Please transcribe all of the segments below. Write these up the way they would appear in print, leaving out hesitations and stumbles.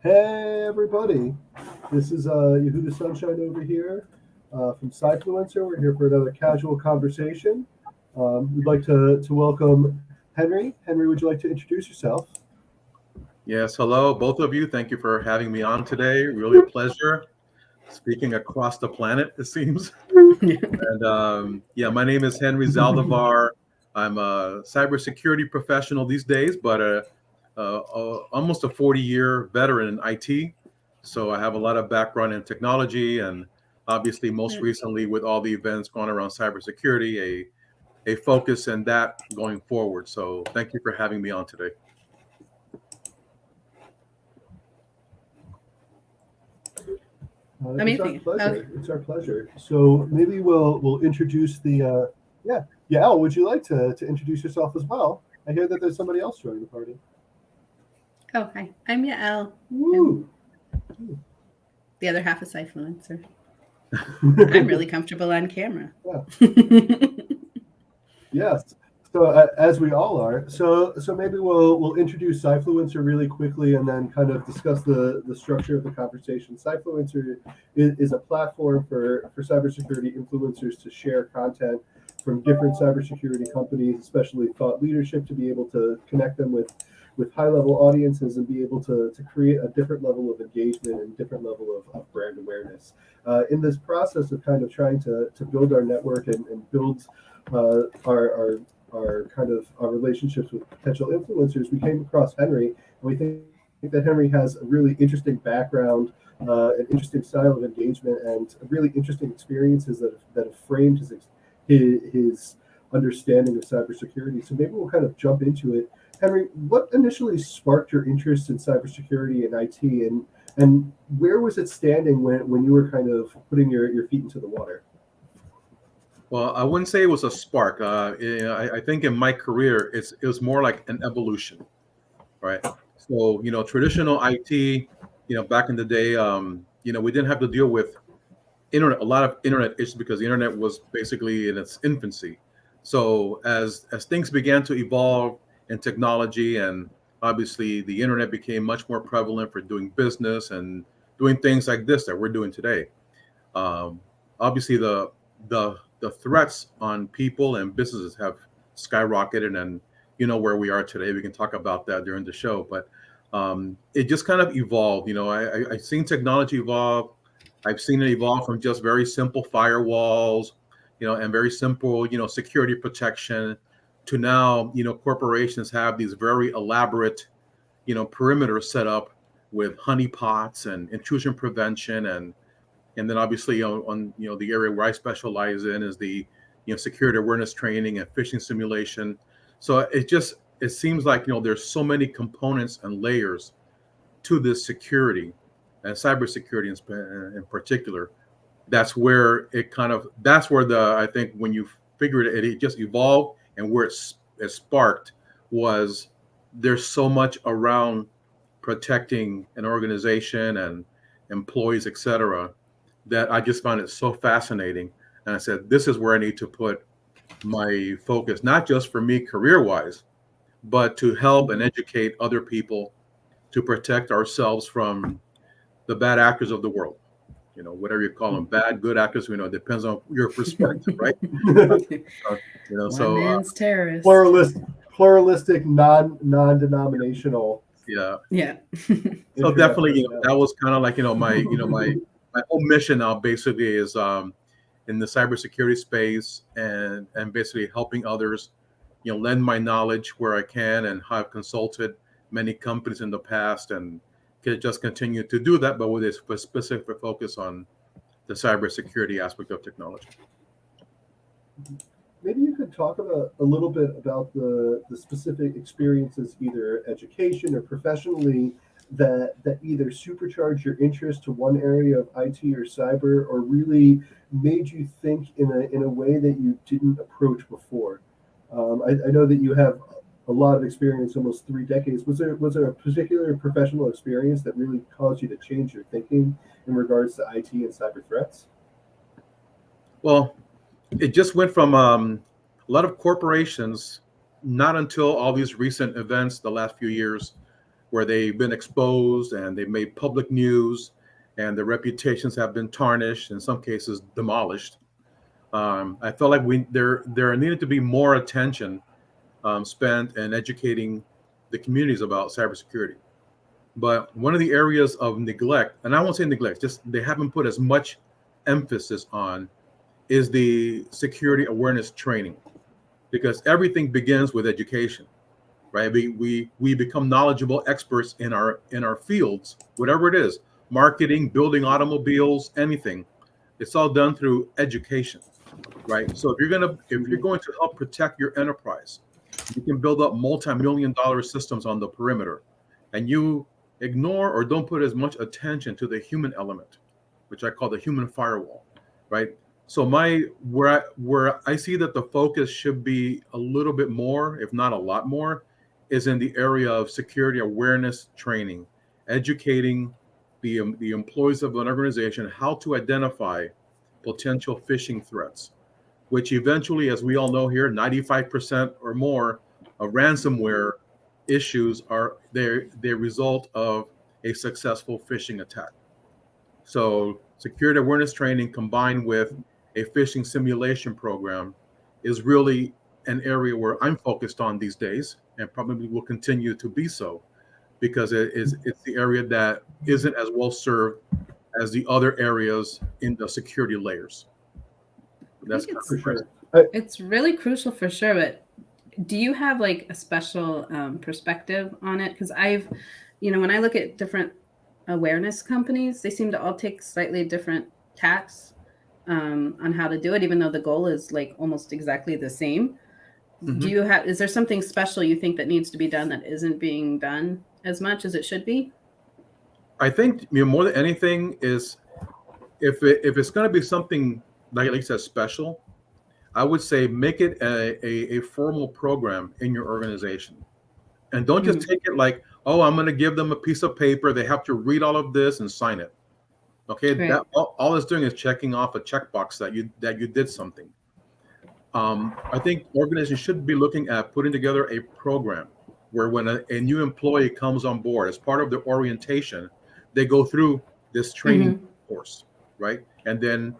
Hey everybody, this is Yehuda Sunshine over here from Cyfluencer. We're here for another casual conversation. We'd like to welcome Henry. Henry, would you like to introduce yourself? Yes, hello, both of you. Thank you for having me on today. Really a pleasure speaking across the planet, it seems. And yeah, my name is Henry Zaldivar. I'm a cybersecurity professional these days, but almost a 40-year veteran in IT. So I have a lot of background in technology, and obviously, most recently, with all the events going around cybersecurity, a focus in that going forward. So thank you for having me on today. It's our Amazing. Okay. pleasure. It's our pleasure. So maybe we'll introduce the yeah. Yael, would you like to introduce yourself as well? I hear that there's somebody else joining the party. Oh, hi. I'm Yael. Woo! The other half is Cyfluencer. I'm really comfortable on camera. Yeah. Yes. So as we all are, so maybe we'll introduce Cyfluencer really quickly, and then kind of discuss the structure of the conversation. Cyfluencer is a platform for cybersecurity influencers to share content from different cybersecurity companies, especially thought leadership, to be able to connect them with high level audiences and be able to create a different level of engagement and different level of brand awareness. In this process of kind of trying to build our network and build our kind of our relationships with potential influencers, we came across Henry, and we think that Henry has a really interesting background, an interesting style of engagement, and really interesting experiences that have framed his understanding of cybersecurity. So maybe we'll kind of jump into it. Henry, what initially sparked your interest in cybersecurity and IT, and where was it standing when you were kind of putting your feet into the water? Well, I wouldn't say it was a spark. I think in my career, it was more like an evolution, right? So, traditional IT, back in the day, we didn't have to deal with a lot of internet issues because the internet was basically in its infancy. So, as things began to evolve in technology, and obviously the internet became much more prevalent for doing business and doing things like this that we're doing today. Um, Obviously, the threats on people and businesses have skyrocketed, and where we are today. We can talk about that during the show, but it just kind of evolved. I've seen technology evolve. I've seen it evolve from just very simple firewalls, and very simple, security protection, to now, corporations have these very elaborate, perimeters set up with honeypots and intrusion prevention, and then obviously on the area where I specialize in is the security awareness training and phishing simulation. So it seems like there's so many components and layers to this security and cybersecurity in particular. That's where the I think when you figured it just evolved, and where it sparked was there's so much around protecting an organization and employees, etc., that I just found it so fascinating. And I said, this is where I need to put my focus, not just for me career wise, but to help and educate other people to protect ourselves from the bad actors of the world. Whatever you call them, bad, good actors, it depends on your perspective, right? Uh, One man's terrorist. Pluralistic, non-denominational. yeah. Yeah. So definitely, that was kind of like, my whole mission now basically is in the cybersecurity space, and basically helping others, lend my knowledge where I can, and have consulted many companies in the past, and can just continue to do that, but with a specific focus on the cybersecurity aspect of technology. Maybe you could talk about a little bit about the specific experiences, either education or professionally, that either supercharged your interest to one area of IT or cyber, or really made you think in a way that you didn't approach before. I know that you have a lot of experience, almost 3 decades. Was there a particular professional experience that really caused you to change your thinking in regards to IT and cyber threats? Well, it just went from a lot of corporations, not until all these recent events the last few years, where they've been exposed and they made public news, and their reputations have been tarnished, in some cases demolished. I felt like there needed to be more attention spent in educating the communities about cybersecurity. But one of the areas of neglect, and I won't say neglect, just they haven't put as much emphasis on, is the security awareness training, because everything begins with education, right? We become knowledgeable experts in our fields, whatever it is, marketing, building automobiles, anything. It's all done through education, right? So if you're going to help protect your enterprise, you can build up multi-million-dollar systems on the perimeter, and you ignore or don't put as much attention to the human element, which I call the human firewall, right? So where I see that the focus should be a little bit more, if not a lot more, is in the area of security awareness training, educating the employees of an organization how to identify potential phishing threats, which eventually, as we all know here, 95% or more of ransomware issues are the result of a successful phishing attack. So security awareness training combined with a phishing simulation program is really an area where I'm focused on these days, and probably will continue to be so, because it's the area that isn't as well served as the other areas in the security layers. That's think For sure. it's really crucial for sure. But do you have like a special perspective on it? Because when I look at different awareness companies, they seem to all take slightly different tacks on how to do it, even though the goal is like almost exactly the same. Mhm. Is there something special you think that needs to be done that isn't being done as much as it should be? I think more than anything is if it's going to be something like you said special, I would say make it a formal program in your organization, and don't just Mhm. take it like, oh, I'm going to give them a piece of paper, they have to read all of this and sign it. Okay, that Right. all it's doing is checking off a checkbox that you did something. I think organizations should be looking at putting together a program where when a new employee comes on board as part of their orientation, they go through this training Hmm. course, right? And then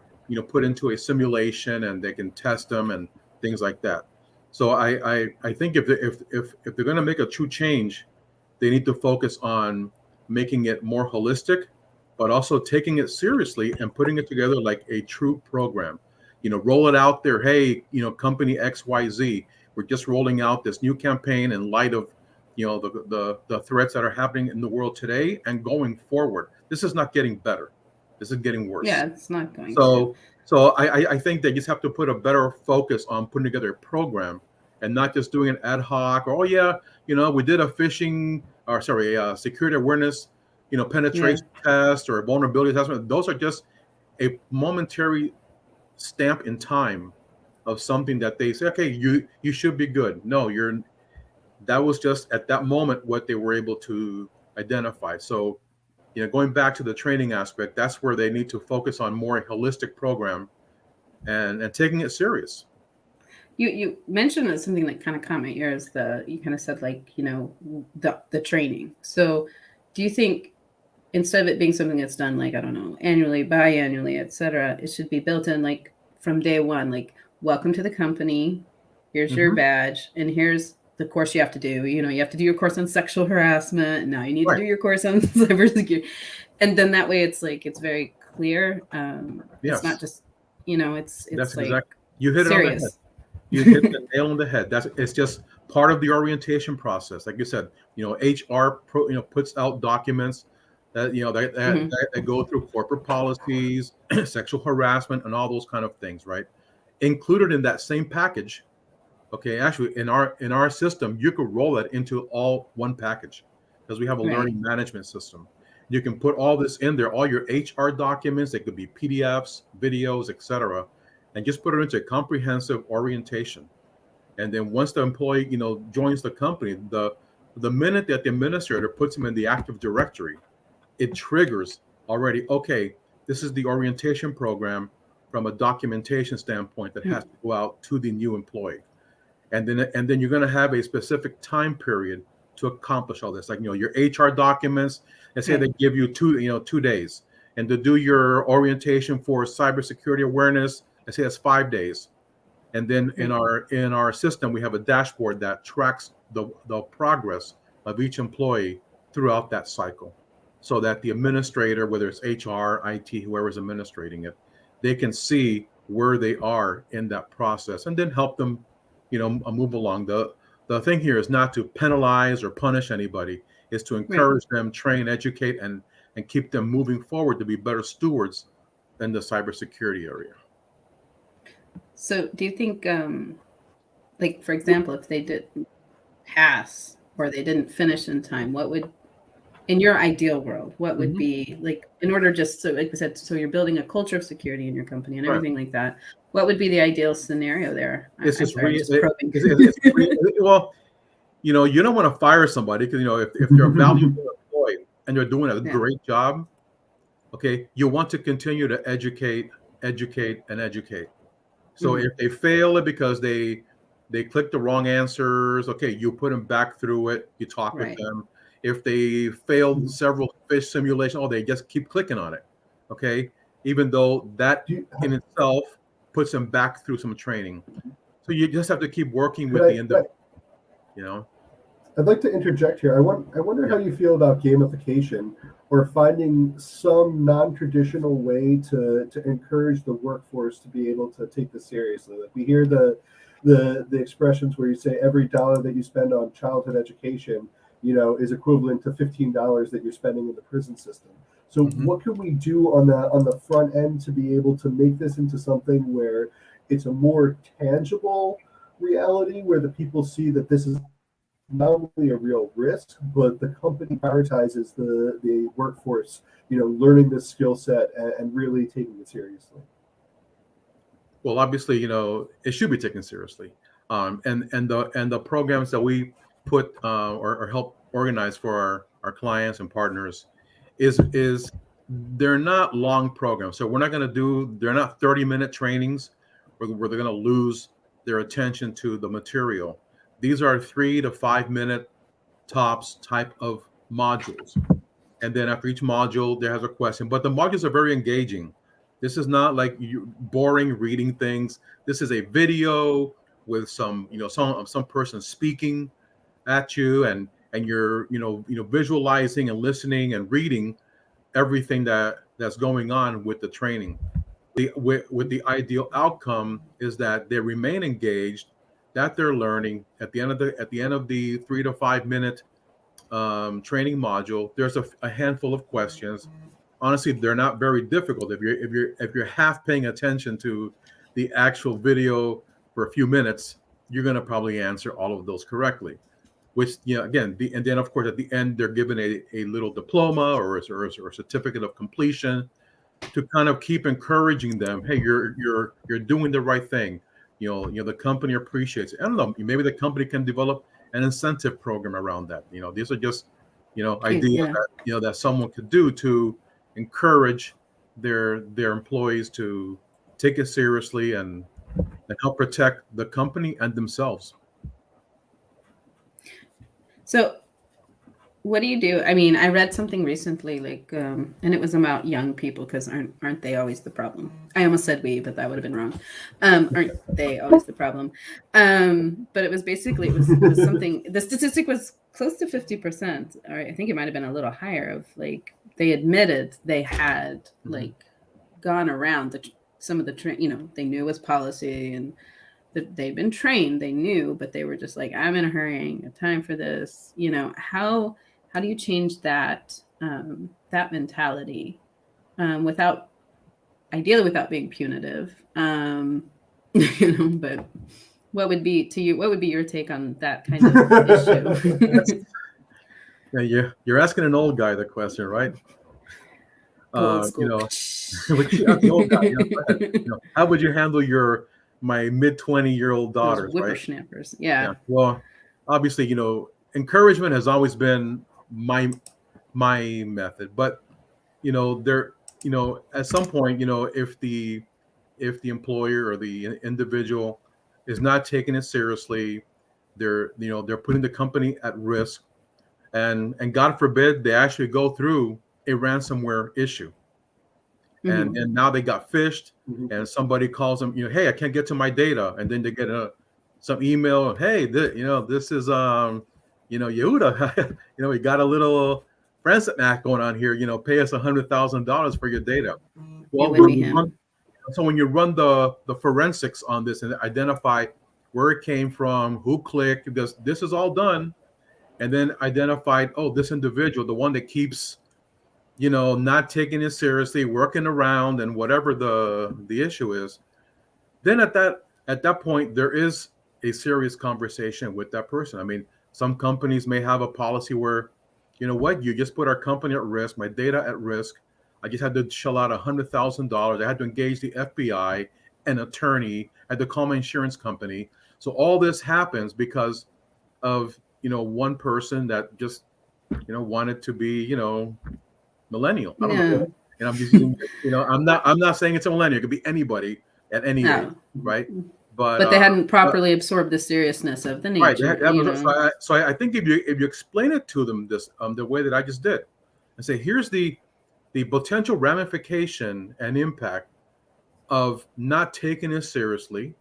put into a simulation, and they can test them and things like that. So I think if they're going to make a true change, they need to focus on making it more holistic, but also taking it seriously and putting it together like a true program. Roll it out there. Hey, company XYZ, we're just rolling out this new campaign in light of the threats that are happening in the world today and going forward. This is not getting better. This is getting worse. Yeah, it's not going to. So I think they just have to put a better focus on putting together a program and not just doing it ad hoc. Or, oh yeah, we did a phishing, or sorry, security awareness, Yeah. penetration test or vulnerability assessment. Those are just a momentary stamp in time of something that they say, okay, you should be good. No, that was just at that moment what they were able to identify. So, going back to the training aspect, that's where they need to focus on more a holistic program and taking it serious. You mentioned that something that kind of caught my ears. You kind of said like the training. So do you think instead of it being something that's done like I don't know annually, biannually, etc., it should be built in like from day one, like welcome to the company. Here's your Hmm. badge, and here's the course you have to do. You have to do your course on sexual harassment, and now you need to Right. do your course on cybersecurity, and then that way it's very clear. It's not Yes. just That's it's like exactly. You hit it on the head. serious. You hit the nail on the head. It's just part of the orientation process. Like you said, HR puts out documents Hmm. that go through corporate policies, sexual harassment, and all those kind of things, right? Included in that same package. Okay, actually, in our system, you could roll that into all one package because we have a Right. learning management system. You can put all this in there, all your HR documents. They could be PDFs, videos, etc., and just put it into a comprehensive orientation. And then once the employee, joins the company, the minute that the administrator puts him in the Active Directory, it triggers already. Okay, this is the orientation program from a documentation standpoint that has to go out to the new employee, and then you're going to have a specific time period to accomplish all this. Like, your HR documents, let's say Right. they give you 2 days, and to do your orientation for cybersecurity awareness, let's say that's 5 days. And then in our system, we have a dashboard that tracks the progress of each employee throughout that cycle, so that the administrator, whether it's HR, IT, whoever's administrating it, they can see where they are in that process and then help them, move along. The thing here is not to penalize or punish anybody, is to encourage them, train, educate, and keep them moving forward to be better stewards in the cybersecurity area. So do you think, like, for example, if they didn't pass or they didn't finish in time, what would, in your ideal world, what would be, like, in order, just so, like we said, so you're building a culture of security in your company and everything like that, what would be the ideal scenario there? It's I'm just sorry, I'm just probing. well, you don't want to fire somebody because if they're a valuable employee and they're doing a great job, okay, you want to continue to educate, and educate. So if they fail it because they click the wrong answers, okay, you put them back through it, you talk with them. If they failed several fish simulations, they just keep clicking on it, okay, even though that in itself puts them back through some training. So you just have to keep working with the individual. I'd like to interject here. I wonder how you feel about gamification, or finding some non-traditional way to encourage the workforce to be able to take this seriously. Like, we hear the expressions where you say every dollar that you spend on childhood education, is equivalent to $15 that you're spending in the prison system. So what can we do on the front end to be able to make this into something where it's a more tangible reality, where the people see that this is not only a real risk, but the company prioritizes the workforce, learning this skill set and really taking it seriously? Well, obviously, it should be taken seriously, and the programs that we put or help organize for our clients and partners is they're not long programs. So they're not 30-minute trainings where they're going to lose their attention to the material. These are 3 to 5 minute tops type of modules. And then after each module, there has a question. But the modules are very engaging. This is not like you boring reading things. This is a video with some person speaking at you, and you're visualizing and listening and reading everything that's going on with the training. With the ideal outcome is that they remain engaged, that they're learning. At the end of the 3 to 5 minute training module, there's a handful of questions. Honestly, they're not very difficult. If you're half paying attention to the actual video for a few minutes, you're going to probably answer all of those correctly. Which, again, and then of course at the end they're given a little diploma or a certificate of completion to kind of keep encouraging them. Hey, you're doing the right thing. The company appreciates it. I don't know. Maybe the company can develop an incentive program around that. These are just ideas that someone could do to encourage their employees to take it seriously and help protect the company and themselves. So what do you do? I mean, I read something recently, like, and it was about young people, because aren't they always the problem? I almost said we, but that would have been wrong. Aren't they always the problem? But it was basically, it was something, the statistic was close to 50%, or I think it might have been a little higher, of, like, they admitted they had like gone around some of the they knew it was policy, and they'd been trained, they knew, but they were just like, I'm in a hurry, I ain't got time for this. How do you change that mentality ideally without being punitive? But what would be your take on that kind of issue? Yeah, you're asking an old guy the question, right? Old school. The old guy. How would you handle my mid-20-year-old daughters, right? Whippersnappers. Yeah. Well, obviously, encouragement has always been my method, but at some point, if the employer or the individual is not taking it seriously, they're putting the company at risk. and God forbid they actually go through a ransomware issue, and now they got phished, and somebody calls them, hey, I can't get to my data, and then they get some email, hey, this is Yehuda, we got a little ransom act going on here, pay us $100,000 for your data. Well, it would be him. so when you run the forensics on this and identify where it came from, who clicked, because this is all done, and then identified, this individual, the one that keeps, not taking it seriously, working around, and whatever the issue is, then at that point there is a serious conversation with that person. I mean, some companies may have a policy where, you just put our company at risk, my data at risk. I just had to shell out $100,000. I had to engage the FBI, an attorney, I had to call my insurance company. So all this happens because of one person that just wanted to be millennial. I don't know. And I'm just using, I'm not saying it's a millennial. It could be anybody at any age, right? But they hadn't properly absorbed the seriousness of the nature. Right. So I think if you explain it to them this the way that I just did, and say, here's the potential ramification and impact of not taking it seriously.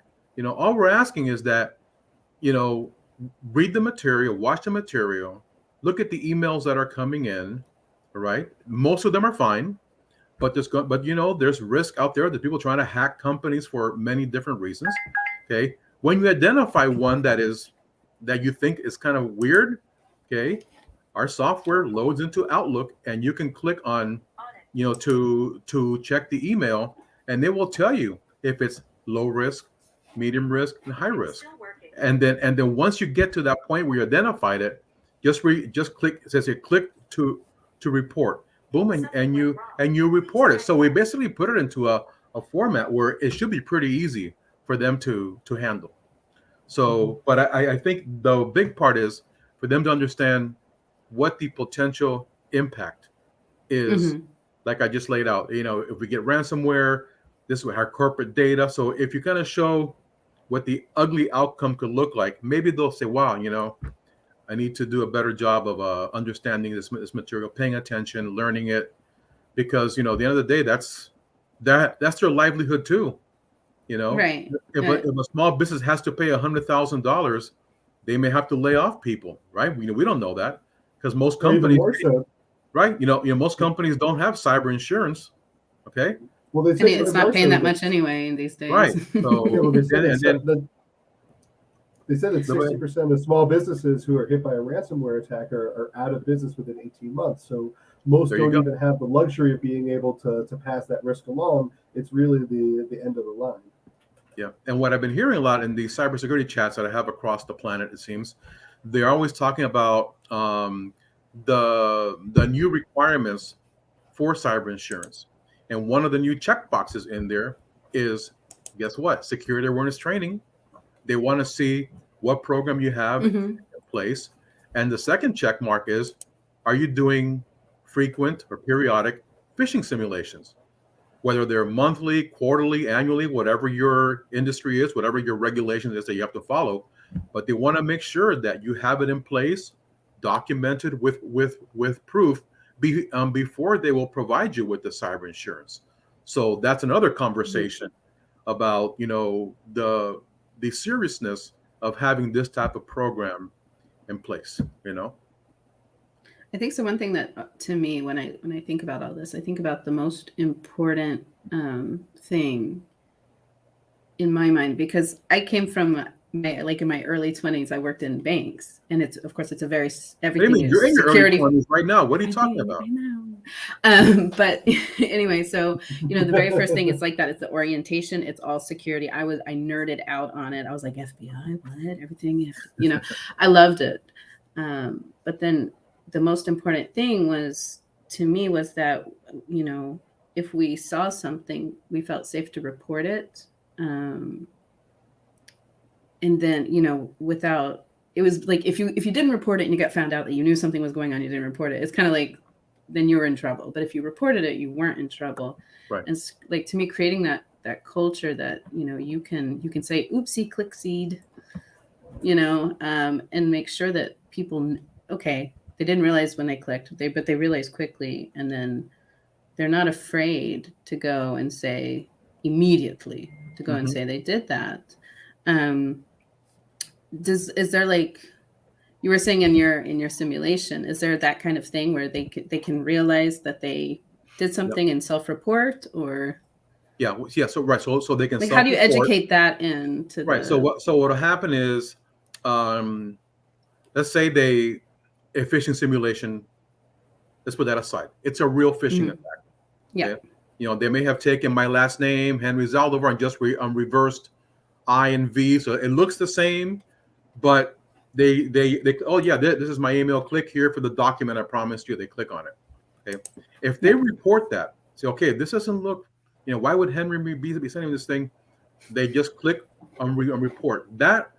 All we're asking is that, read the material, watch the material, look at the emails that are coming in. All right. Most of them are fine, but there's risk out there that people trying to hack companies for many different reasons. Okay. When you identify one that you think is kind of weird, okay, our software loads into Outlook, and you can click on, to check the email, and they will tell you if it's low risk, medium risk, and high risk. And then once you get to that point where you identified it, just click. It says here, click to report. Boom, and you report it. So we basically put it into a format where it should be pretty easy for them to handle. So, but I think the big part is for them to understand what the potential impact is. Like I just laid out, if we get ransomware, this is our corporate data. So if you kind of show what the ugly outcome could look like, maybe they'll say, wow, I need to do a better job of understanding this material, paying attention, learning it, because at the end of the day, that's their livelihood too. Right. If a small business has to pay $100,000, they may have to lay off people, right? We don't know that because most companies, right? Most companies don't have cyber insurance. Okay. Well, it's not paying that much anyway in these days, right? So they said that 60% of small businesses who are hit by a ransomware attack are out of business within 18 months. So most don't even have the luxury of being able to pass that risk along. It's really the end of the line. Yeah. And what I've been hearing a lot in the cybersecurity chats that I have across the planet, it seems, they're always talking about the new requirements for cyber insurance. And one of the new check boxes in there is, guess what? Security awareness training. They want to see what program you have in place. And the second check mark is, are you doing frequent or periodic phishing simulations? Whether they're monthly, quarterly, annually, whatever your industry is, whatever your regulation is that you have to follow. But they want to make sure that you have it in place, documented with proof before they will provide you with the cyber insurance. So that's another conversation about, the seriousness of having this type of program in place, I think so. One thing that to me, when I think about all this, I think about the most important thing in my mind, because I came from in my early 20s, I worked in banks, and it's a very everything you're in your security early 20s right now. What are you talking about? I know. But anyway, so the very first thing it's like that. It's the orientation. It's all security. I nerded out on it. I was like, FBI, what? Everything. I loved it. But then the most important thing was that if we saw something, we felt safe to report it. And then, without, it was like, if you didn't report it and you got found out that you knew something was going on, you didn't report it. It's kind of like, then you were in trouble. But if you reported it, you weren't in trouble. Right. And like, to me, creating that culture that, you can say, oopsie, click seed, and make sure that people, okay, they didn't realize when they clicked, but they realized quickly, and then they're not afraid to go and say immediately to go and say they did that. Is there like you were saying in your simulation, is there that kind of thing where they can realize that they did something and self-report, or yeah. So right, so they can like how do you self-report. educate that into Right. So what'll happen is, let's say a phishing simulation. Let's put that aside. It's a real phishing attack. Yeah. Okay? You know, they may have taken my last name, Henry Zaldivar, and just reversed I and V, so it looks the same, but they oh yeah, this is my email. Click here for the document I promised you. They click on it. Okay. If they report that, say, okay, this doesn't look, you know, why would Henry be sending this thing? They just click on report. That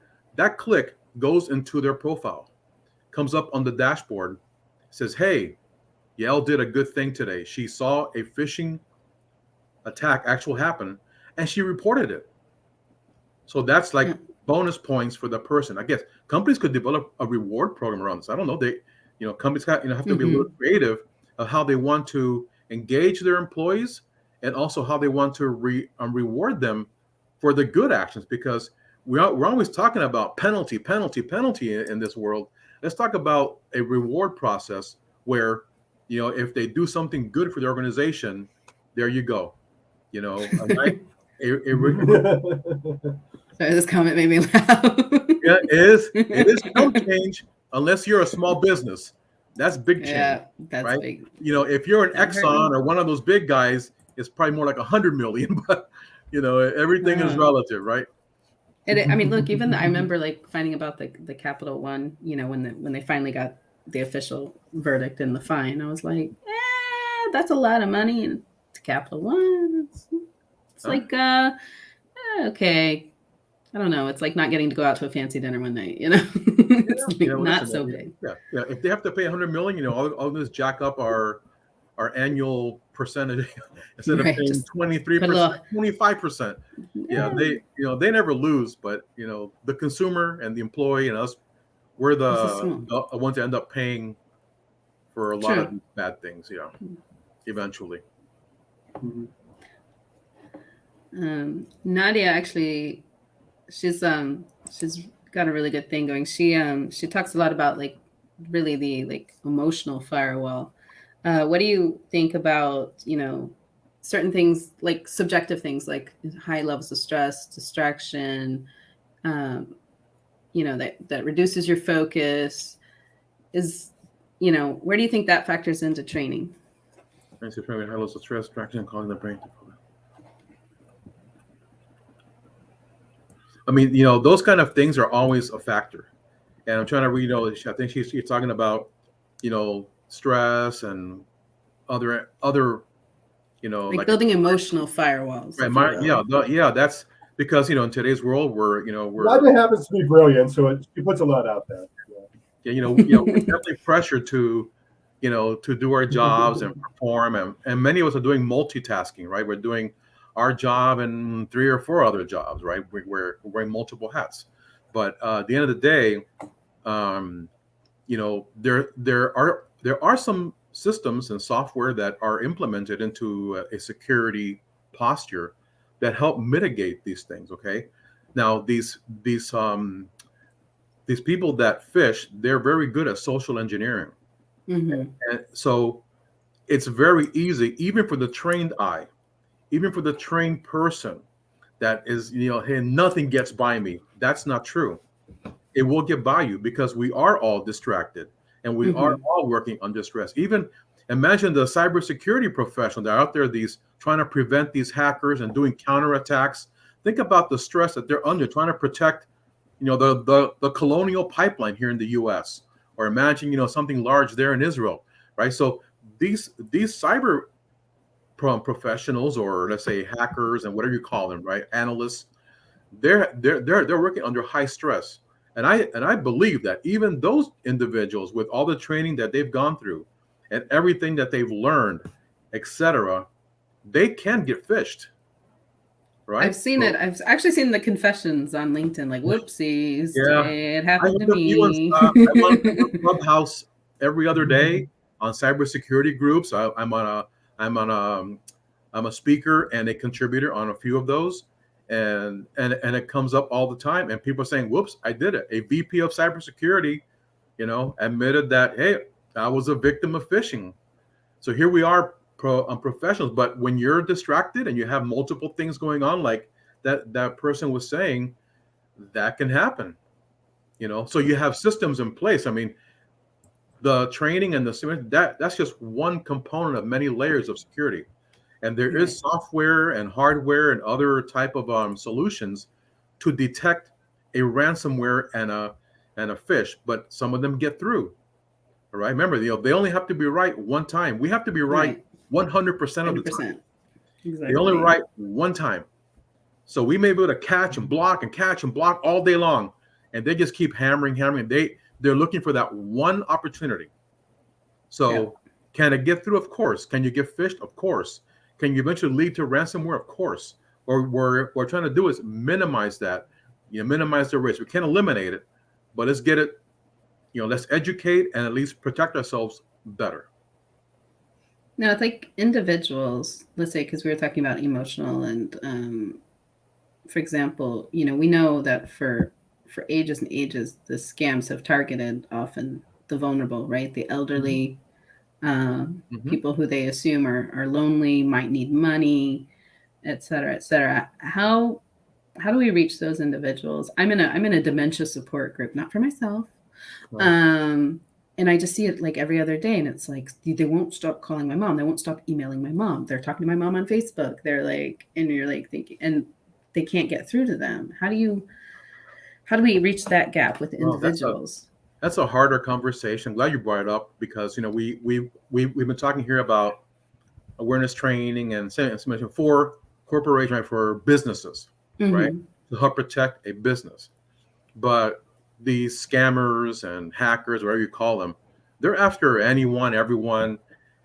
click goes into their profile, comes up on the dashboard, says, hey, Yael did a good thing today. She saw a phishing attack actual happen, and she reported it. So that's like bonus points for the person. I guess companies could develop a reward program around this. I don't know. Companies have to be a little creative of how they want to engage their employees, and also how they want to reward them for the good actions, because we're always talking about penalty in this world. Let's talk about a reward process where, if they do something good for the organization, there you go. Sorry, this comment made me laugh. Yeah, it is no change unless you're a small business. That's big change. Yeah, that's right? big. If you're an Exxon or one of those big guys, it's probably more like 100 million, but everything is relative, right? I mean, look, even I remember like finding about the Capital One, when they finally got the official verdict and the fine, I was like, that's a lot of money, and to Capital One, it's like, okay, I don't know. It's like not getting to go out to a fancy dinner one night, It's not so big. Yeah. If they have to pay 100 million, all this jack up our annual percentage instead of paying 23%, 25%. Yeah, they never lose, but the consumer and the employee and us, we're the ones that end up paying for a lot of bad things. Eventually. Nadia actually, she's got a really good thing going. She talks a lot about like really the like emotional firewall. What do you think about certain things, like subjective things like high levels of stress, distraction, that reduces your focus? Where do you think that factors into training? High levels of stress, distraction, causing the brain. I mean, those kind of things are always a factor. And I'm trying to read, I think she's talking about, stress and other, like building emotional firewalls. Right. That's because, in today's world, we're Nadia happens to be brilliant, so she puts a lot out there. We're definitely pressured to do our jobs and perform. And many of us are doing multitasking, right? We're doing our job and 3 or 4 other jobs, right? We're wearing multiple hats. But at the end of the day, there are some systems and software that are implemented into a security posture that help mitigate these things. Okay, now these people that phish, they're very good at social engineering, and so it's very easy, even for the trained eye. Even for the trained person that is, hey, nothing gets by me. That's not true. It will get by you because we are all distracted and we are all working under stress. Even imagine the cybersecurity professionals that are out there, trying to prevent these hackers and doing counterattacks. Think about the stress that they're under, trying to protect, the colonial pipeline here in the U.S. Or imagine, something large there in Israel, right? So these cyber professionals, or let's say hackers and whatever you call them, right? Analysts, they're working under high stress. And I believe that even those individuals, with all the training that they've gone through and everything that they've learned, etc., they can get phished. Right? I've seen it. I've actually seen the confessions on LinkedIn, like whoopsies. Yeah. It happened to me. I went to Clubhouse every other day on cybersecurity groups. I'm a speaker and a contributor on a few of those, and it comes up all the time. And people are saying, "Whoops, I did it." A VP of cybersecurity, admitted that, hey, I was a victim of phishing. So here we are, professionals. But when you're distracted and you have multiple things going on, like that person was saying, that can happen. So you have systems in place. I mean, the training and that's just one component of many layers of security. And there is software and hardware and other type of solutions to detect a ransomware and a phish, but some of them get through. All right. Remember, they only have to be right one time. We have to be right 100% of the time. Exactly. They only right one time. So we may be able to catch and block all day long, and they just keep hammering. They're looking for that one opportunity. So can it get through? Of course. Can you get phished? Of course. Can you eventually lead to ransomware? Of course. Or what we're trying to do is minimize that. Minimize the risk. We can't eliminate it, but let's get it. Let's educate and at least protect ourselves better. Now, it's like individuals, let's say, because we were talking about emotional and, for example, we know that for ages and ages, the scams have targeted often the vulnerable, right? The elderly, people who they assume are lonely, might need money, et cetera, et cetera. How do we reach those individuals? I'm in a dementia support group, not for myself. Right. And I just see it like every other day, and it's like they won't stop calling my mom. They won't stop emailing my mom. They're talking to my mom on Facebook. They're like, and you're like thinking, and they can't get through to them. How do we reach that gap with individuals? That's a harder conversation. I'm glad you brought it up, because we've been talking here about awareness training and information for corporations, right, for businesses, right, to help protect a business. But these scammers and hackers, whatever you call them, they're after anyone, everyone.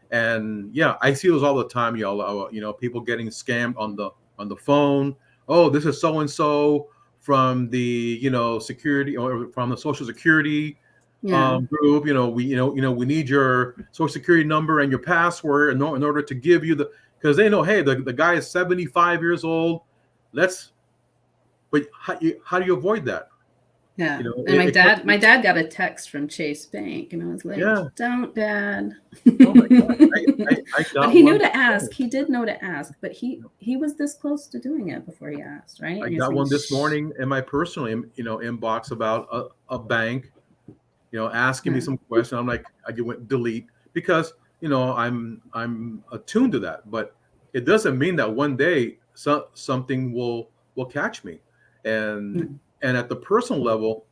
And I see those all the time, y'all. People getting scammed on the phone. Oh, this is so and so from the security, or from the Social Security group. We need your Social Security number and your password in order to give you because they know, hey, the guy is 75 years old. But how do you avoid that? Yeah. And my dad got a text from Chase Bank, and I was like, "Don't, Dad." Oh my God. But he knew to ask. He did know to ask, but he was this close to doing it before he asked, right? I got one this morning in my personal inbox about a bank, asking me some question. I'm like, I went delete, because I'm attuned to that, but it doesn't mean that one day something will catch me. And at the personal level,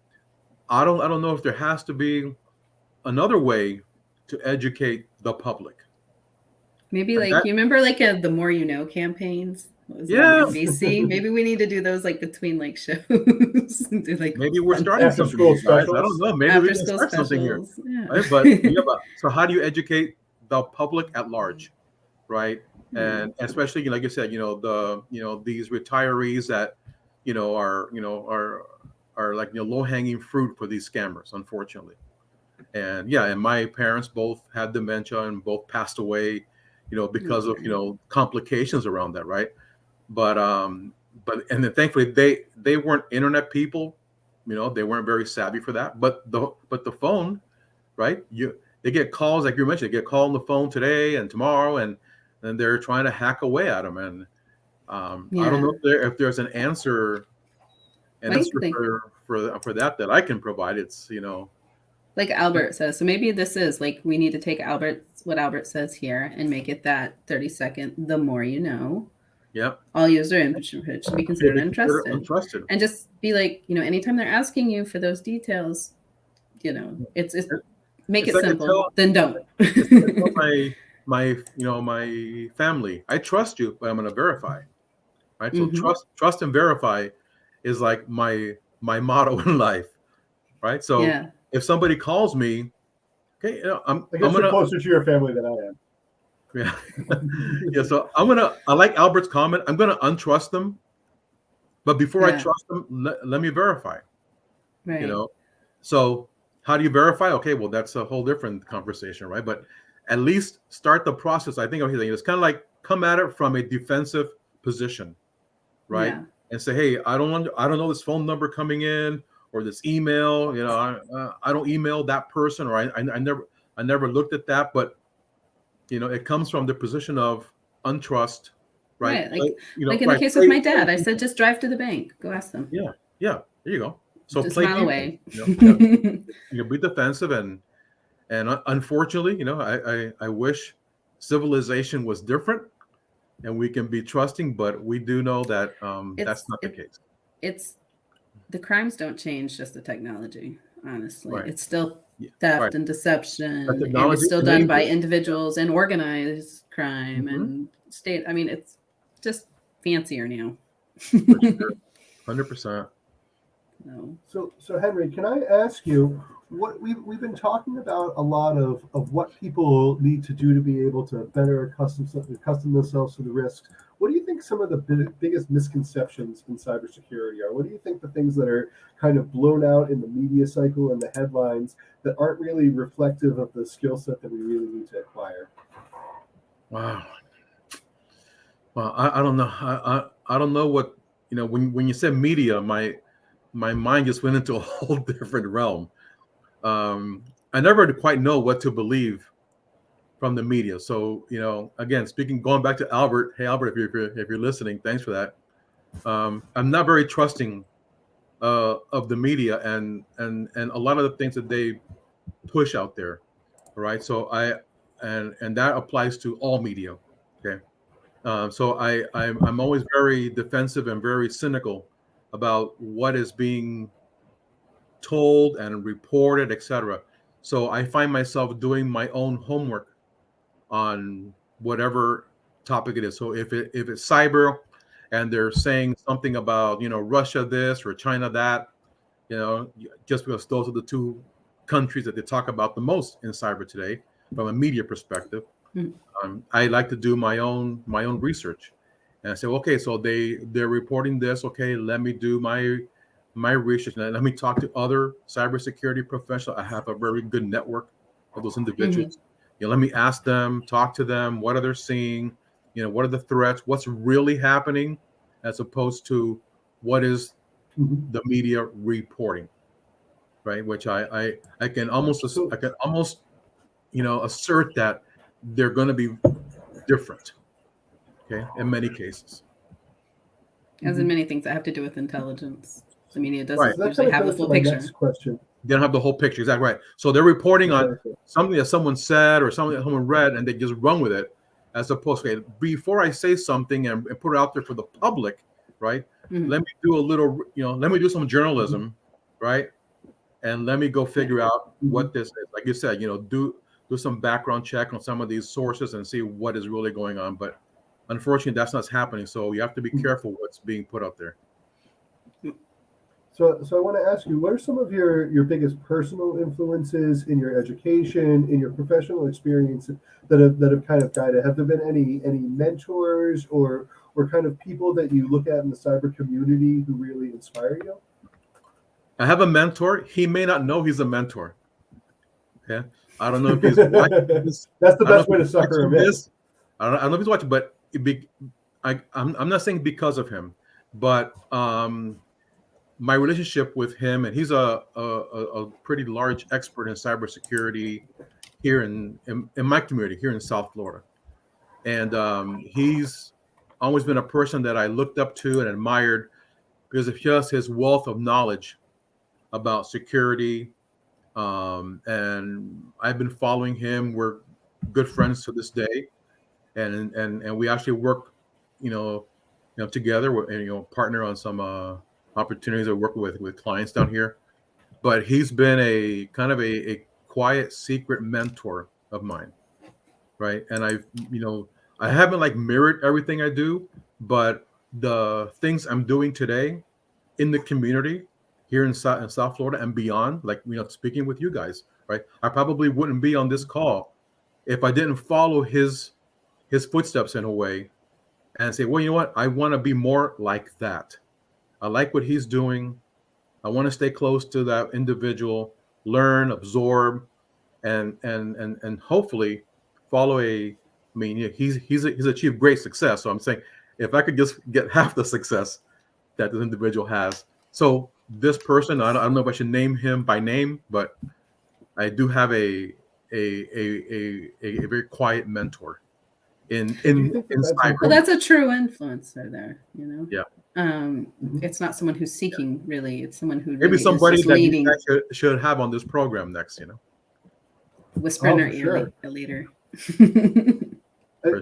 I don't know if there has to be another way to educate the public. Maybe you remember the More You Know campaigns? On NBC? Maybe we need to do those between shows. Do maybe we're starting something, guys. I don't know. Maybe we can start something here. Yeah. Right? But so how do you educate the public at large, right? And especially, like you said, these retirees that are like low-hanging fruit for these scammers, unfortunately. And and my parents both had dementia and both passed away, because of complications around that, right? But and then thankfully they weren't internet people, they weren't very savvy for that. But the phone, right? They get calls, like you mentioned, they get called on the phone today and tomorrow, and then they're trying to hack away at them. And I don't know if there's an answer for that I can provide. It's like Albert says. So maybe this is we need to take what Albert says here and make it that 30-second. The more you know. Yep. All user input should be considered untrusted. And just be anytime they're asking you for those details, it's make it simple. Then don't. my family, I trust you, but I'm going to verify. Right. So trust and verify is like my motto in life. Right. So if somebody calls me, okay, I guess you're closer to your family than I am. Yeah. So I like Albert's comment. I'm gonna untrust them, but before I trust them, let me verify. Right. So How do you verify? Okay, well, that's a whole different conversation, right? But at least start the process. I think it's kind of like come at it from a defensive position, right? Yeah. And say, hey, I don't know this phone number coming in or this email. I don't email that person, or I never looked at that. But it comes from the position of untrust, right? Right. Like in the Right. case with my dad, I said, just drive to the bank. Go ask them. Yeah. There you go. So Just a play mile away. be defensive, and unfortunately, I wish civilization was different and we can be trusting, but we do know that that's not the case. It's the crimes don't change, just the technology. Honestly, Right. it's still Yeah. theft Right. and deception, and technology it's still done by enables- individuals and organized crime Mhm. and state. I mean, it's just fancier now. For sure. 100%. No. So Henry, can I ask you what we've been talking about a lot of what people need to do to be able to better accustom themselves to the risks. What do you think some of the biggest misconceptions in cybersecurity are? What do you think the things that are kind of blown out in the media cycle and the headlines that aren't really reflective of the skill set that we really need to acquire? Wow. Well, I don't know. I don't know what when you said media, my mind just went into a whole different realm. I never quite know what to believe from the media. So again, going back to Albert. Hey, Albert, if you're listening, thanks for that. I'm not very trusting of the media and a lot of the things that they push out there. Right. So and that applies to all media. Okay. So I'm always very defensive and very cynical about what is being told and reported, etc. So I find myself doing my own homework on whatever topic it is. So if it's cyber and they're saying something about Russia this or China that, just because those are the two countries that they talk about the most in cyber today from a media perspective. I like to do my own research, and I say, okay, so they're reporting this. Okay, let me do my research. Let me talk to other cybersecurity professionals. I have a very good network of those individuals. Let me ask them, talk to them. What are they seeing? What are the threats? What's really happening, as opposed to what is the media reporting, right? Which I can almost assert that they're going to be different, okay, in many cases. As in many things that have to do with intelligence. The media doesn't Right. usually have the full picture. Next question. They don't have the whole picture, exactly right. So they're reporting on something that someone said or something that someone read, and they just run with it, as opposed to, before I say something and put it out there for the public, right? Let me do a little, let me do some journalism, right? And let me go figure out what this is. Like you said, do some background check on some of these sources and see what is really going on. But unfortunately, that's not happening. So you have to be careful what's being put out there. So I want to ask you, what are some of your biggest personal influences in your education, in your professional experience that have kind of guided? Have there been any mentors or kind of people that you look at in the cyber community who really inspire you? I have a mentor. He may not know he's a mentor. Okay, I don't know if he's watching this. That's the best way to sucker him in. I don't know if he's watching, but I'm not saying because of him, but my relationship with him, and he's a pretty large expert in cybersecurity here in my community here in South Florida, and he's always been a person that I looked up to and admired because of just his wealth of knowledge about security. And I've been following him. We're good friends to this day, and we actually work, together. We're partner on some opportunities I work with clients down here. But he's been a kind of a quiet, secret mentor of mine, right? And I haven't mirrored everything I do, but the things I'm doing today in the community here in South Florida and beyond, speaking with you guys, right? I probably wouldn't be on this call if I didn't follow his footsteps in a way and say, well, you know what? I want to be more like that. I like what he's doing. I want to stay close to that individual learn, absorb, and hopefully follow a. I mean, he's achieved great success. So I'm saying, if I could just get half the success that this individual has. So this person, I don't know if I should name him by name, but I do have a very quiet mentor in cyber. Well, that's a true influencer there, Yeah. It's not someone who's seeking really, it's someone who Maybe really somebody is just that leading. you guys should have on this program next, Whisper in their ear sure. later.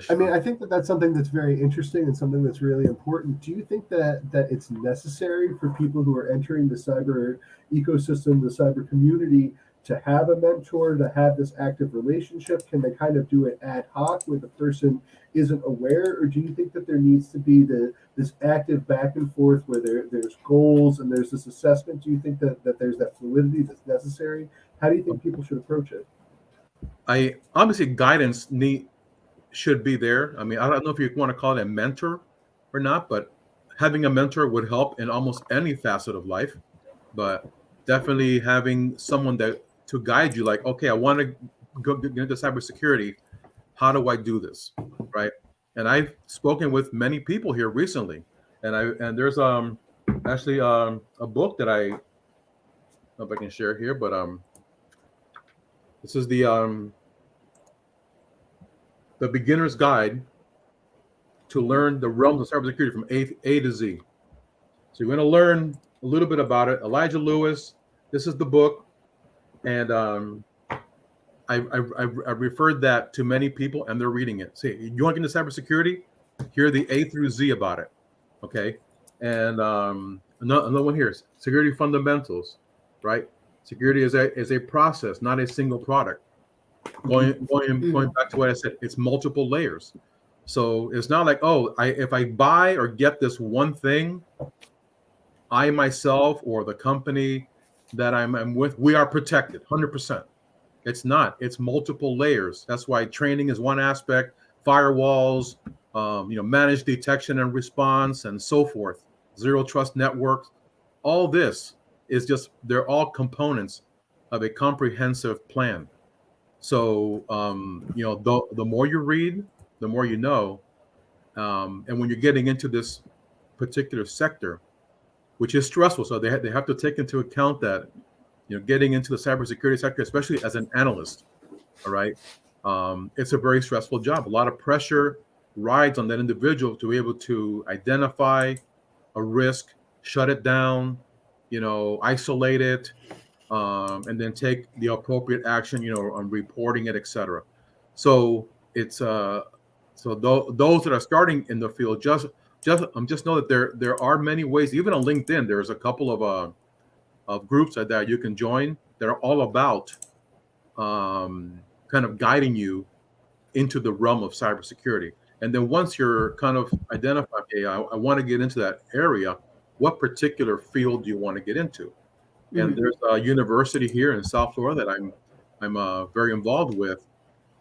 I mean, I think that that's something that's very interesting and something that's really important. Do you think that it's necessary for people who are entering the cyber ecosystem, the cyber community, to have a mentor, to have this active relationship? Can they kind of do it ad hoc where the person isn't aware? Or do you think that there needs to be this active back and forth where there's goals and there's this assessment? Do you think that there's that fluidity that's necessary? How do you think people should approach it? Obviously guidance should be there. I mean, I don't know if you want to call it a mentor or not, but having a mentor would help in almost any facet of life. But definitely having someone to guide you, like, okay, I want to get into cybersecurity. How do I do this, right? And I've spoken with many people here recently, and there's actually a book that I don't know if I can share here, but this is the beginner's guide to learn the realms of cybersecurity from A to Z. So you're going to learn a little bit about it. Elijah Lewis, this is the book, and I referred that to many people, and they're reading it. Say, you want to get into cybersecurity? Here are the A through Z about it. Okay, and another one here is security fundamentals, right? Security is a process, not a single product. Going back to what I said, it's multiple layers. So it's not like, oh, if I buy or get this one thing, I myself or the company that I'm with, we are protected 100%. It's not. It's multiple layers. That's why training is one aspect, firewalls, managed detection and response, and so forth. Zero trust networks. All this is they're all components of a comprehensive plan. So, the more you read, the more you know. And when you're getting into this particular sector, which is stressful, so they have to take into account that, getting into the cybersecurity sector, especially as an analyst, all right, it's a very stressful job. A lot of pressure rides on that individual to be able to identify a risk, shut it down, isolate it, and then take the appropriate action, on reporting it, etc. So it's those that are starting in the field just know that there are many ways. Even on LinkedIn, there's a couple of groups that you can join that are all about kind of guiding you into the realm of cybersecurity. And then once you're kind of identified, okay, I want to get into that area, what particular field do you want to get into? And there's a university here in South Florida that I'm very involved with,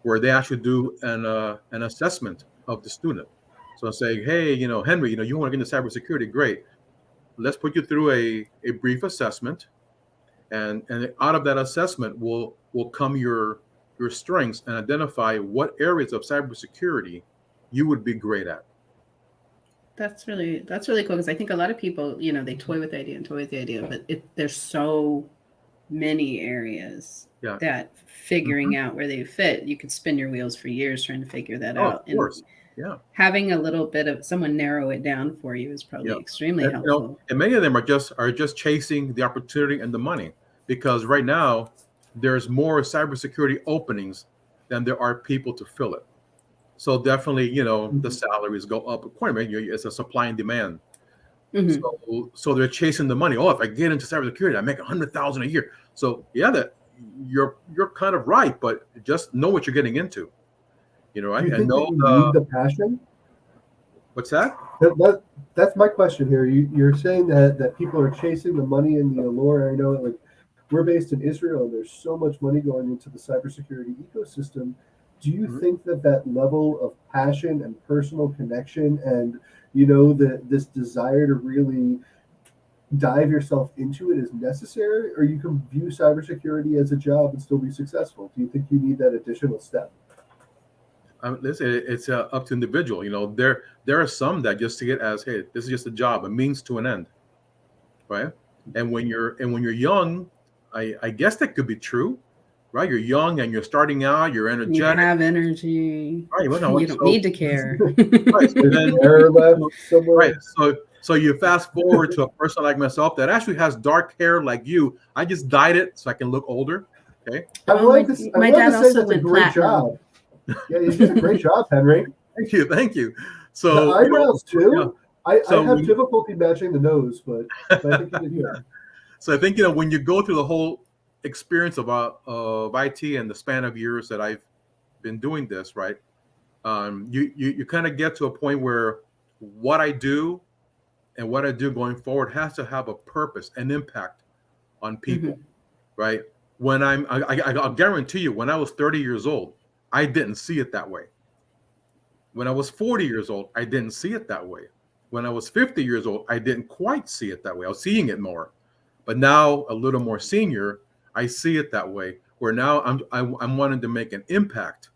where they actually do an assessment of the student. So saying, hey, Henry, you want to get into cybersecurity, great. Let's put you through a brief assessment, and out of that assessment will come your strengths and identify what areas of cybersecurity you would be great at. That's really cool, because I think a lot of people, they toy with the idea, but there's so many areas that figuring out where they fit, you could spin your wheels for years trying to figure that out. Of course. And having a little bit of someone narrow it down for you is probably extremely helpful. And many of them are just chasing the opportunity and the money, because right now there's more cybersecurity openings than there are people to fill it. So definitely, the salaries go up accordingly. It's a supply and demand. So they're chasing the money. Oh, if I get into cybersecurity, I make $100,000 a year. So that you're kind of right, but just know what you're getting into. Do you think that you need the passion? What's that? That's my question here. You're saying that people are chasing the money and the allure. I know, like, we're based in Israel, and there's so much money going into the cybersecurity ecosystem. Do you think that level of passion and personal connection and this desire to really dive yourself into it is necessary, or you can view cybersecurity as a job and still be successful? Do you think you need that additional step? Listen, it's up to individual. There are some that just see it as, hey, this is just a job, a means to an end, right? And when you're young, I guess that could be true, right? You're young and you're starting out, you're You energetic, have energy. right? You don't need to care. Right. So then, Error left somewhere. right. So you fast forward to a person like myself that actually has dark hair like you. I just dyed it so I can look older. Okay. I Oh, would like my- to, my I would dad like to say also that's a went great platinum. job. Yeah, you did a great job, Henry. Thank you. Thank you. The So eyebrows too. yeah. I So have when- difficulty matching the nose, but I think you did good. So I think when you go through the whole experience of IT and the span of years that I've been doing this, right? You kind of get to a point where what I do and what I do going forward has to have a purpose, an impact on people, right? When I'll guarantee you, when I was 30 years old, I didn't see it that way. When I was 40 years old, I didn't see it that way. When I was 50 years old, I didn't quite see it that way. I was seeing it more. But now, a little more senior, I see it that way. Where now I'm wanting to make an impact,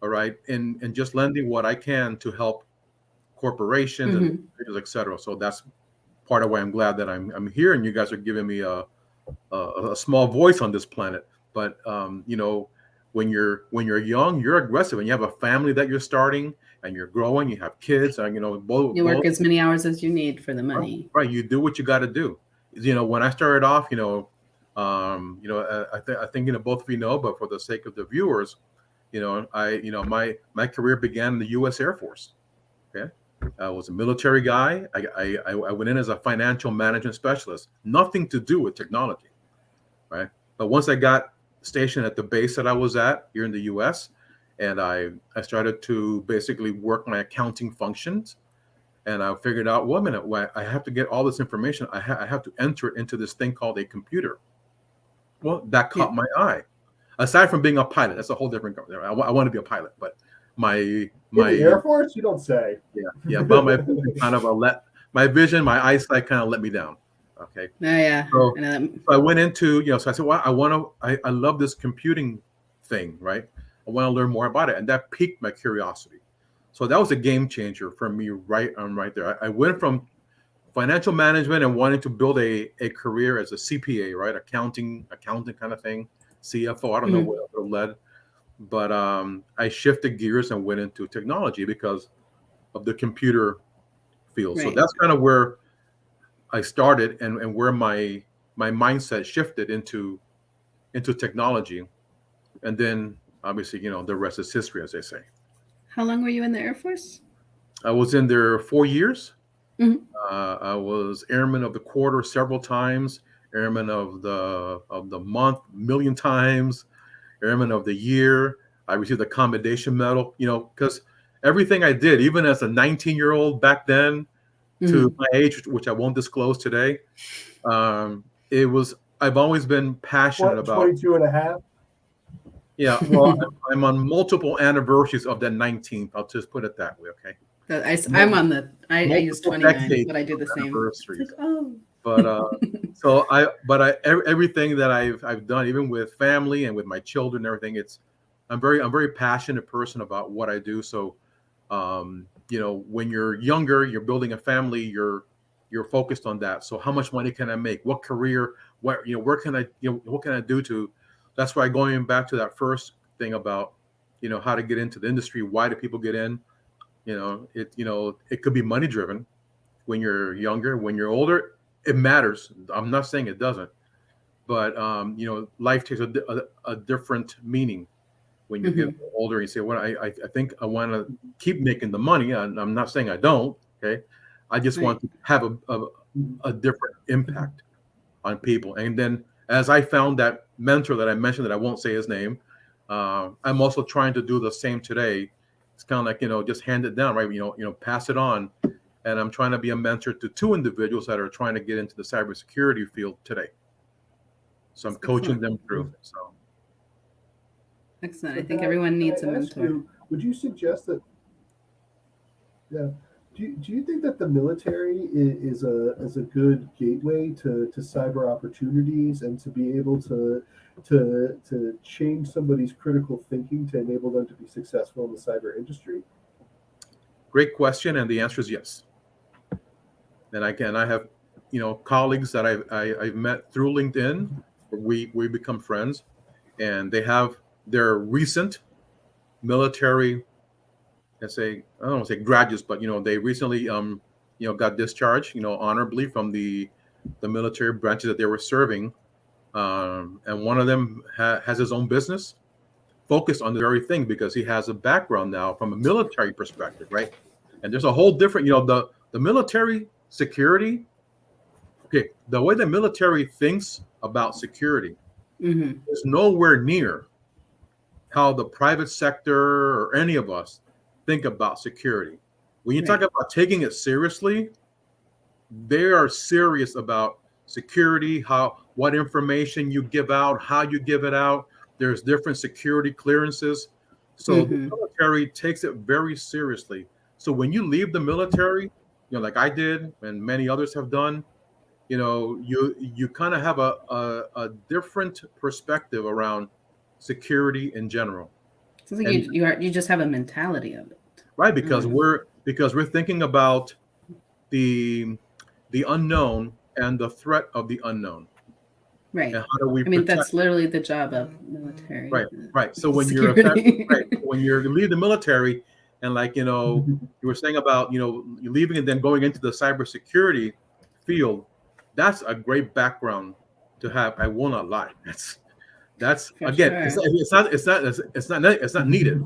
all right, and just lending what I can to help corporations and individuals, et cetera. So that's part of why I'm glad that I'm here, and you guys are giving me a small voice on this planet. But when you're young, you're aggressive, and you have a family that you're starting, and you're growing. You have kids, and both. You work as many hours as you need for the money. Right. You do what you got to do. When I started off, I think both of you know, but for the sake of the viewers, my career began in the U.S. Air Force. Okay, I was a military guy. I went in as a financial management specialist. Nothing to do with technology, right? But once I got stationed at the base that I was at here in the U.S., and I started to basically work my accounting functions. And I figured out, well, a minute, I have to get all this information. I have to enter it into this thing called a computer. Well, that caught my eye. Aside from being a pilot, that's a whole different. I want to be a pilot, but my In the Air Force, you don't say. Yeah. But my vision my eyesight kind of let me down. Okay. Oh yeah. So I went into so I said, well, I love this computing thing, right? I want to learn more about it, and that piqued my curiosity. So that was a game changer for me right there. I went from financial management and wanting to build a career as a CPA, right? Accounting kind of thing, CFO. I don't know what it led, but I shifted gears and went into technology because of the computer field. Right. So that's kind of where I started and where my mindset shifted into technology. And then obviously, the rest is history, as they say. How long were you in the Air Force? I was in there 4 years. I was airman of the quarter several times, airman of the month a million times, airman of the year. I received the commendation medal, because everything I did, even as a 19-year-old back then to my age, which I won't disclose today, I've always been passionate about 22 and a half. Yeah, well, I'm on multiple anniversaries of the 19th. I'll just put it that way, okay? I'm on the. I use 29, but I do the same. It's like, But everything that I've done, even with family and with my children, and everything, I'm very passionate person about what I do. So, when you're younger, you're building a family, you're focused on that. So, how much money can I make? What career? Where can I? What can I do to? That's why going back to that first thing about, how to get into the industry. Why do people get in? It could be money driven when you're younger. When you're older, it matters. I'm not saying it doesn't, but life takes a different meaning when you get older. And you say, well, I think I want to keep making the money. I'm not saying I don't. Okay, I just want to have a different impact on people. And then as I found that mentor that I mentioned that I won't say his name, I'm also trying to do the same today. It's kind of like, just hand it down, right? Pass it on. And I'm trying to be a mentor to 2 individuals that are trying to get into the cybersecurity field today. So I'm coaching them through. So excellent. I think everyone needs a mentor. Would you suggest that? Yeah. do you think that the military is a good gateway to cyber opportunities and to be able to change somebody's critical thinking to enable them to be successful in the cyber industry? Great question, and the answer is yes. And I have, colleagues that I've met through LinkedIn. We become friends, and they have their recent military, let's say, I don't want to say graduates, but they recently got discharged, honorably from the military branches that they were serving. And one of them has his own business focused on the very thing because he has a background now from a military perspective, right? And there's a whole different, the military security. Okay, the way the military thinks about security is nowhere near how the private sector or any of us think about security. When you talk about taking it seriously, they are serious about security, what information you give out, how you give it out. There's different security clearances. So the military takes it very seriously. So when you leave the military, like I did and many others have done, you kind of have a different perspective around security in general. Sounds like you just have a mentality of it, right? Because we're thinking about the unknown and the threat of the unknown. Right. And how do we? That's literally the job of military. Right. So when you're leaving the military, and you were saying about you're leaving and then going into the cybersecurity field, that's a great background to have. I will not lie. That's For again, sure. it's not needed,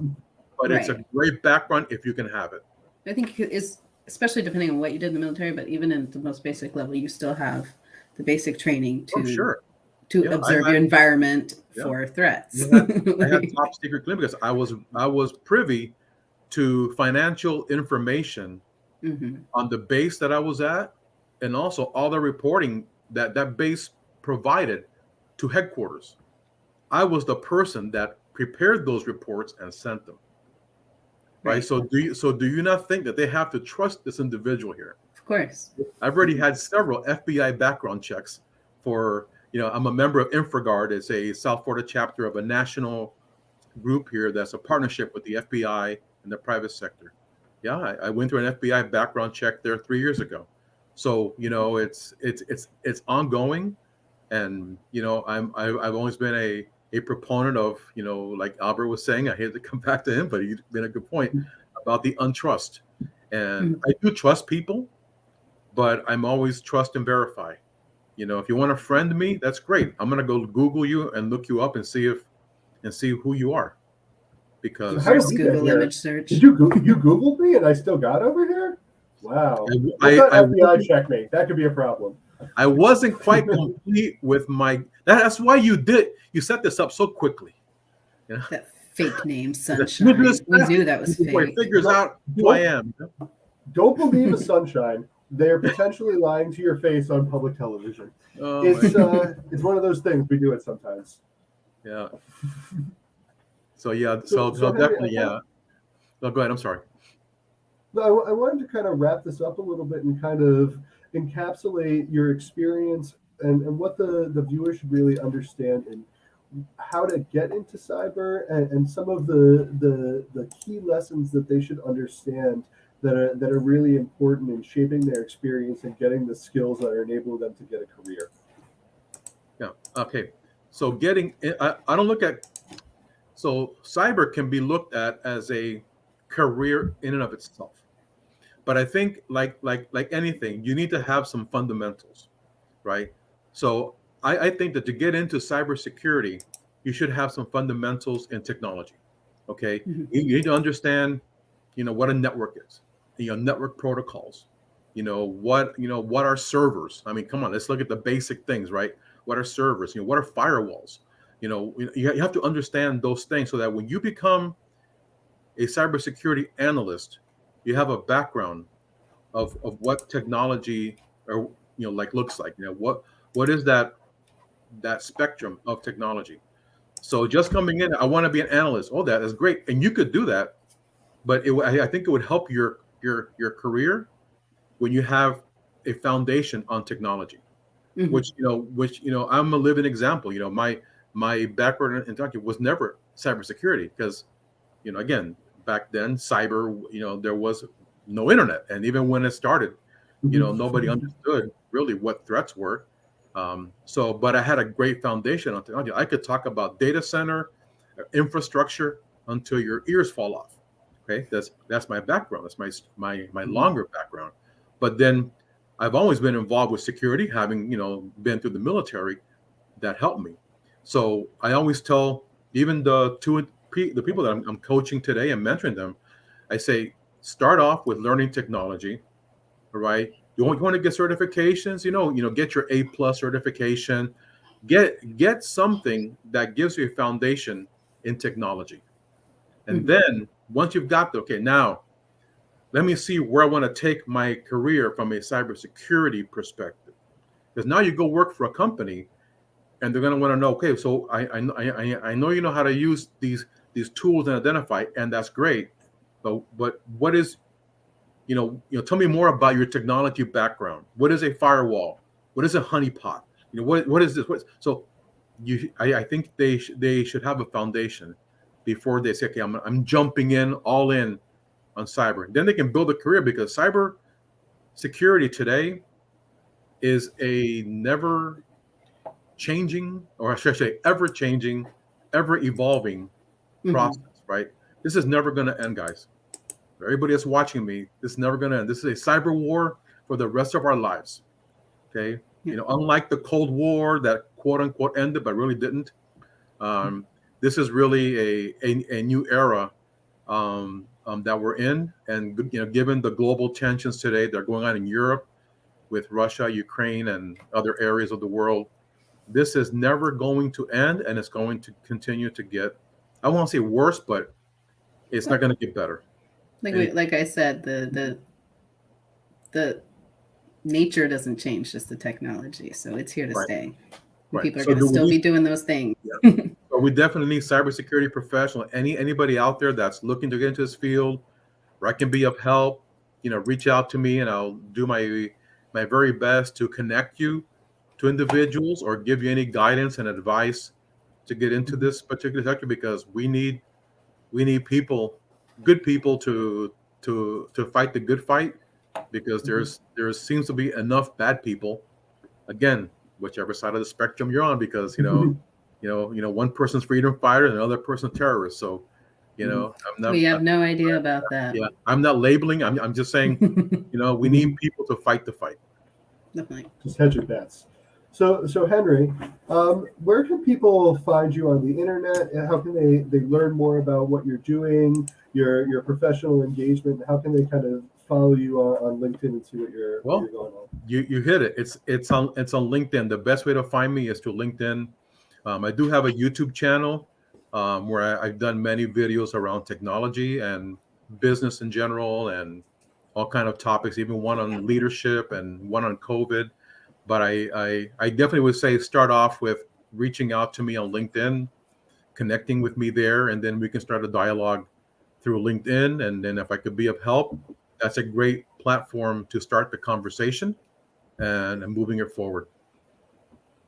but it's a great background if you can have it. I think it's especially depending on what you did in the military, but even in the most basic level, you still have the basic training to observe your environment for threats. I had top secret clearance because I was privy to financial information on the base that I was at, and also all the reporting that base provided to headquarters. I was the person that prepared those reports and sent them. Right. So do you not think that they have to trust this individual here? Of course. I've already had several FBI background checks for, I'm a member of InfraGard. It's a South Florida chapter of a national group here that's a partnership with the FBI and the private sector. Yeah, I went through an FBI background check there 3 years ago. So, it's ongoing. And, I've always been a proponent of, like Albert was saying, I hate to come back to him, but he's been a good point about the untrust. And I do trust people, but I'm always trust and verify. If you want to friend me, that's great. I'm going to go Google you and look you up and see who you are. Because first Google image search. Did you Googled me and I still got over here? Wow. I FBI check me. That could be a problem. I wasn't quite complete with my. That's why you set this up so quickly. That fake name, Sunshine. We knew that was fake. Figures out who I am. Don't believe a Sunshine. They're potentially lying to your face on public television. Oh, it's one of those things we do it sometimes. Yeah. So definitely, yeah. No, go ahead. I'm sorry. No, I wanted to kind of wrap this up a little bit and kind of encapsulate your experience and what the viewer should really understand and how to get into cyber and some of the key lessons that they should understand that are really important in shaping their experience and getting the skills that are enabling them to get a career. Yeah. Okay. So I don't look at, so cyber can be looked at as a career in and of itself. But I think like anything, you need to have some fundamentals, right? So I think that to get into cybersecurity, you should have some fundamentals in technology. Okay. You need to understand, what a network is, network protocols, what are servers? I mean, come on, let's look at the basic things, right? What are servers? What are firewalls? You have to understand those things so that when you become a cybersecurity analyst, you have a background of what technology or looks like. What is that spectrum of technology? So just coming in, I want to be an analyst. Oh, that is great, and you could do that, but I think it would help your your career when you have a foundation on technology, Mhm. which I'm a living example. My background in technology was never cybersecurity because, again, back then cyber, there was no internet, and even when it started, nobody understood really what threats were. But I had a great foundation on technology. I could talk about data center infrastructure until your ears fall off. Okay, that's my background. That's my longer background. But then I've always been involved with security, having been through the military. That helped me. So I always tell even the people that I'm coaching today and mentoring them, I say start off with learning technology. All right, you want to get certifications. Get your A+ certification. Get something that gives you a foundation in technology. And Mhm. then once you've got okay, now let me see where I want to take my career from a cybersecurity perspective. Because now you go work for a company, and they're going to want to know, okay, so I know you know how to use these tools and identify, and that's great. But what is tell me more about your technology background. What is a firewall? What is a honeypot? What is this? So I think they should have a foundation before they say, okay, I'm jumping in all in on cyber. Then they can build a career, because cyber security today is a never changing, or should I say ever changing, ever evolving Mhm. process, right? This is never going to end, guys. For everybody that's watching me, this is never going to end. This is a cyber war for the rest of our lives. Okay. Yeah. Unlike the Cold War that quote unquote ended, but really didn't. Um, this is really a new era that we're in. And, given the global tensions today that are going on in Europe with Russia, Ukraine, and other areas of the world, this is never going to end, and it's going to continue to get, I won't say worse, but it's not going to get better. Like I said, the nature doesn't change, just the technology. So it's here to Right, stay. And right. people are So going to do we still need, be doing those things. yeah. So we definitely need cybersecurity professional. Anybody out there that's looking to get into this field, where I can be of help, reach out to me, and I'll do my very best to connect you to individuals or give you any guidance and advice to get into this particular sector, because we need people, good people, to fight the good fight, because there seems to be enough bad people, again, whichever side of the spectrum you're on, because one person's freedom fighter and another person's terrorist. So We have no idea about that. I'm not labeling. I'm just saying, we need people to fight the fight. Definitely. Just hedge your bets. So Henry, where can people find you on the internet? How can they learn more about what you're doing, your professional engagement? How can they kind of follow you on LinkedIn and see what you're going on? You hit it. It's on LinkedIn. The best way to find me is through LinkedIn. I do have a YouTube channel where I've done many videos around technology and business in general, and all kind of topics, even one on leadership and one on COVID. But I definitely would say start off with reaching out to me on LinkedIn, connecting with me there, and then we can start a dialogue through LinkedIn. And then if I could be of help, that's a great platform to start the conversation and moving it forward.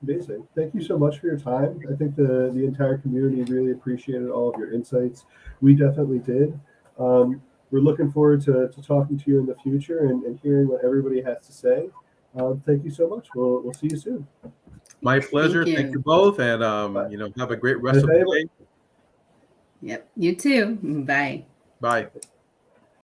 Amazing. Thank you so much for your time. I think the entire community really appreciated all of your insights. We definitely did. We're looking forward to talking to you in the future and hearing what everybody has to say. Thank you so much. We'll see you soon. My pleasure. Thank you both, and have a great rest of the day. Yep. You too. Bye. Bye.